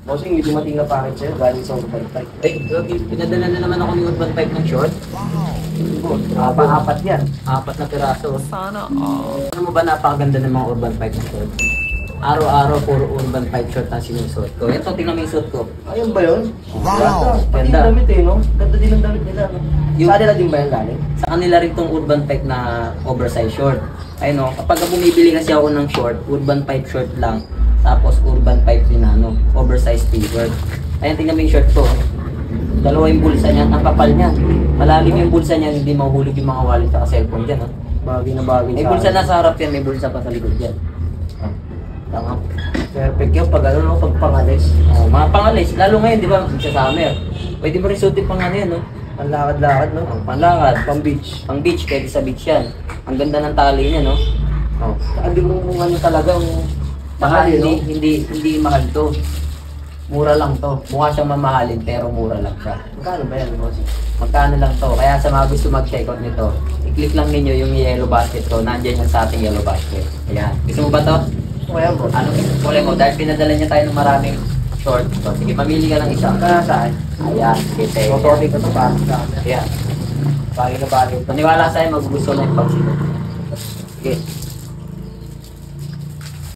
Bossing, may dumating na package sa'yo galing sa Urban 5. Eh, pinadala na naman ako ni Urban 5 ng short. Apat yan. 4 na piraso. Sana all. Ano mo ba napakaganda ng mga Urban 5 na short? Araw-araw, puro Urban 5 short ang sinusuot ko. Ito, tingnan mo yung suot ko. Ayun ba yun? Wow! Pati Ganda. yung damit eh, no? Ganda din ang damit nila. No? Yung- Sa kanila din ba yan galing? Sa kanila rin tong Urban 5 na oversize short. Ayun o, kapag bumibili kasi ako ng short, Urban 5 short lang. Tapos Urban 5 din ano, oversized t-shirt. Ayan, tingnan mo yung short ko. Dalawa yung bulsa niya, ang kapal niya. Malalim yung bulsa niya, hindi mahuhulog yung mga wallet at cellphone dyan. Bagay na bagay May bulsa na sa harap yan, may bulsa pa sa likod dyan. Tama. Perfect yun pag ano, pag pangalis. Mga pangalis, lalo ngayon, di ba, sa summer. Pwede mo rin suotin pang ano yan, no? Panlakad-lakad, no? Panlakad, Pang beach. pang beach, pwede sa beach yan. Ang ganda ng tali niya, no? Hindi mo ano talagang Saka mahal, no? hindi mahal to. Mura lang to. Mukha siyang mamahalin pero mura lang siya. Magkano ba yan, boss? Magkano lang to. Kaya sa mga gusto mag-check out nito, i-click lang ninyo yung yellow basket ko. Nandiyan yan sa ating yellow basket. Ayan. Gusto mo ba to? Okay, boss. Ano? Kulay mo. Dahil pinadala niya tayo ng maraming short. So, sige, mamili ka ng isa. Kaya saan? Ayan. Sige, Mototic ko to para sa akin. Ayan. Bagay na bagay. Maniwala sa'yo, magugusto na yung pagsigot. Sige.